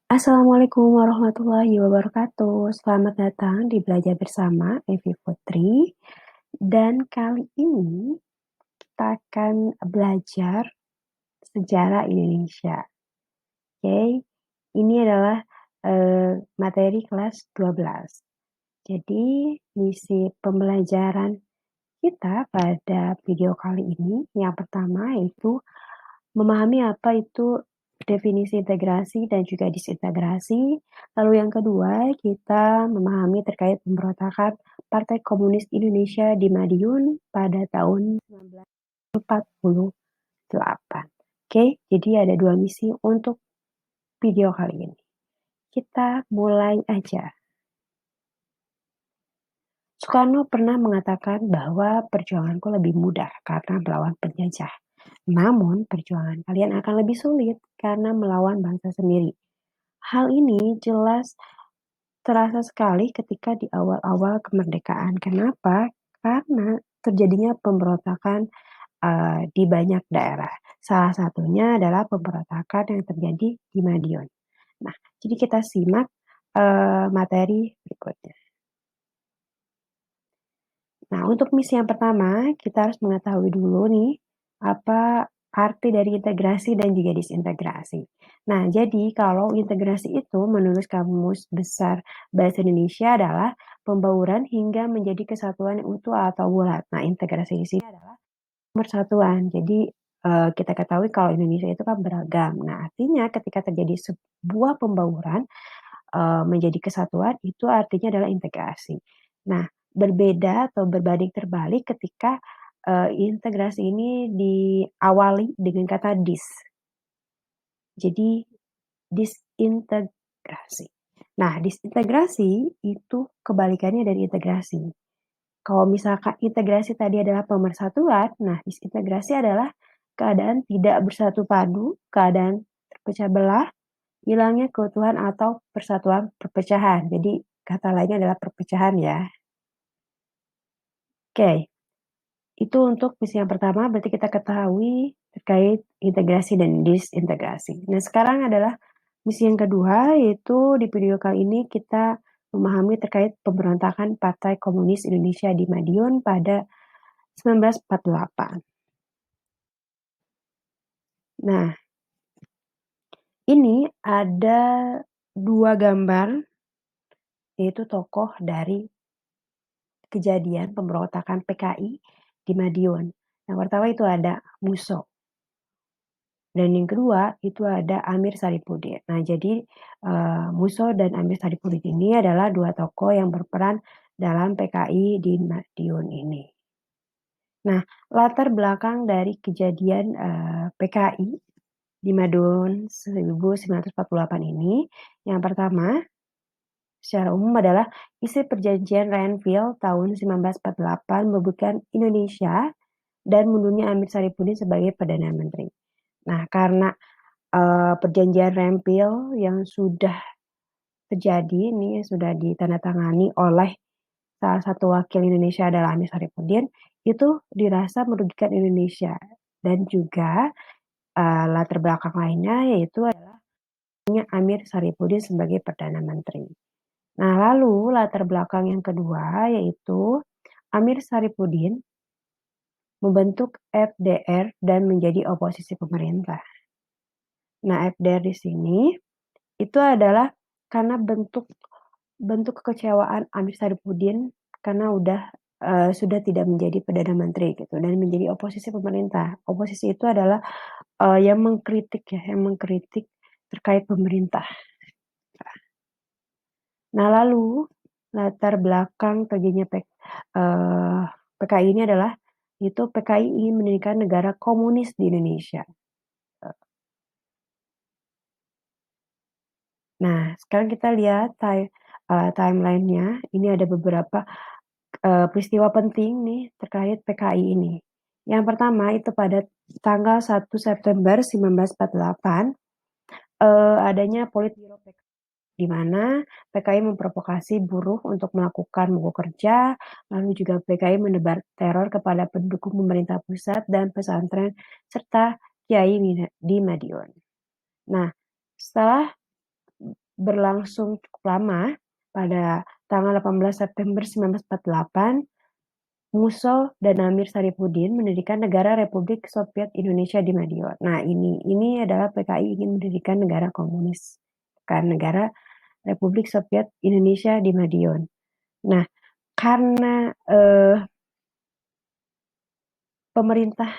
Assalamualaikum warahmatullahi wabarakatuh. Selamat datang di Belajar Bersama Evi Putri. Dan kali ini kita akan belajar sejarah Indonesia. Oke, ini adalah materi kelas 12. Jadi misi pembelajaran kita pada video kali ini yang pertama yaitu memahami apa itu definisi integrasi dan juga disintegrasi. Lalu yang kedua, kita memahami terkait pemberontakan Partai Komunis Indonesia di Madiun pada tahun 1948. Oke, jadi ada dua misi untuk video kali ini. Kita mulai aja. Soekarno pernah mengatakan bahwa perjuanganku lebih mudah karena melawan penjajah. Namun perjuangan kalian akan lebih sulit karena melawan bangsa sendiri. Hal ini jelas terasa sekali ketika di awal-awal kemerdekaan. Kenapa? Karena terjadinya pemberontakan di banyak daerah. Salah satunya adalah pemberontakan yang terjadi di Madiun. Nah, jadi kita simak materi berikutnya. Nah, untuk misi yang pertama, kita harus mengetahui dulu nih, apa arti dari integrasi dan juga disintegrasi. Nah, jadi kalau integrasi itu menurut Kamus Besar Bahasa Indonesia adalah pembauran hingga menjadi kesatuan yang utuh atau bulat. Nah, integrasi di sini adalah persatuan. Jadi, kita ketahui kalau Indonesia itu kan beragam. Nah, artinya ketika terjadi sebuah pembauran, menjadi kesatuan, itu artinya adalah integrasi. Nah, berbeda atau berbanding terbalik ketika integrasi ini diawali dengan kata dis. Jadi disintegrasi. Nah, disintegrasi itu kebalikannya dari integrasi. Kalau misalkan integrasi tadi adalah pemersatuan, nah disintegrasi adalah keadaan tidak bersatu padu, keadaan terpecah belah, hilangnya keutuhan atau persatuan perpecahan. Jadi kata lainnya adalah perpecahan ya. Oke, itu untuk misi yang pertama berarti kita ketahui terkait integrasi dan disintegrasi. Nah sekarang adalah misi yang kedua yaitu di video kali ini kita memahami terkait pemberontakan Partai Komunis Indonesia di Madiun pada 1948. Nah, ini ada dua gambar yaitu tokoh dari kejadian pemberontakan PKI di Madiun. Yang pertama itu ada Musso. Dan yang kedua itu ada Amir Saripudin. Nah, jadi Musso dan Amir Saripudin ini adalah dua tokoh yang berperan dalam PKI di Madiun ini. Nah, latar belakang dari kejadian PKI di Madiun 1948 ini, yang pertama secara umum adalah isi perjanjian Renville tahun 1948 menyebutkan Indonesia dan mundurnya Amir Saripudin sebagai Perdana Menteri. Nah, karena perjanjian Renville yang sudah terjadi ini sudah ditandatangani oleh salah satu wakil Indonesia adalah Amir Saripudin, itu dirasa merugikan Indonesia dan juga latar belakang lainnya yaitu adalah Amir Saripudin sebagai Perdana Menteri. Nah, lalu latar belakang yang kedua yaitu Amir Saripudin membentuk FDR dan menjadi oposisi pemerintah. Nah, FDR di sini itu adalah karena bentuk kekecewaan Amir Saripudin karena sudah tidak menjadi Perdana Menteri gitu dan menjadi oposisi pemerintah. Oposisi itu adalah yang mengkritik terkait pemerintah. Nah, lalu latar belakang terjadinya PKI ini adalah itu PKI ingin mendirikan negara komunis di Indonesia. Nah, sekarang kita lihat timeline-nya. Ini ada beberapa peristiwa penting nih terkait PKI ini. Yang pertama itu pada tanggal 1 September 1948 adanya Politbiro PKI di mana PKI memprovokasi buruh untuk melakukan mogok kerja, lalu juga PKI menebar teror kepada pendukung pemerintah pusat dan pesantren serta kiai di Madiun. Nah, setelah berlangsung cukup lama. Pada tanggal 18 September 1948, Musso dan Amir Saripudin mendirikan Negara Republik Soviet Indonesia di Madiun. Nah, ini adalah PKI ingin mendirikan negara komunis, kan Negara Republik Soviet Indonesia di Madiun. Nah, karena pemerintah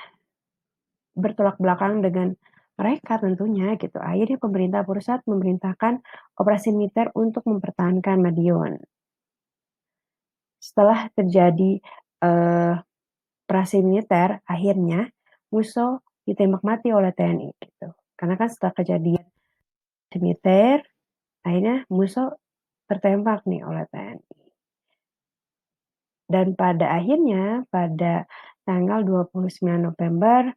bertolak belakang dengan mereka tentunya gitu, akhirnya pemerintah pusat memerintahkan operasi militer untuk mempertahankan Madiun. Setelah terjadi operasi militer, akhirnya Musso ditembak mati oleh TNI gitu. Karena kan setelah kejadian militer, akhirnya Musso tertembak nih oleh TNI. Dan pada akhirnya pada tanggal 29 November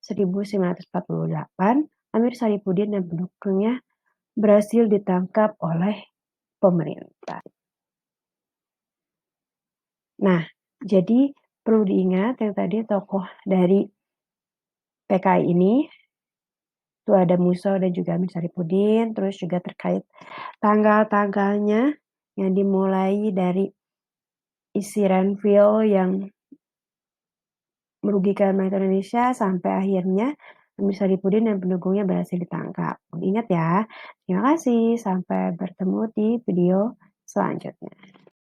1948, Amir Saripudin dan pendukungnya berhasil ditangkap oleh pemerintah. Nah, jadi perlu diingat yang tadi tokoh dari PKI ini itu ada Musso dan juga Amir Saripudin, terus juga terkait tanggal-tanggalnya yang dimulai dari isi Renville yang merugikan rakyat Indonesia sampai akhirnya Amir Saripudin dan pendukungnya berhasil ditangkap. Ingat ya. Terima kasih. Sampai bertemu di video selanjutnya.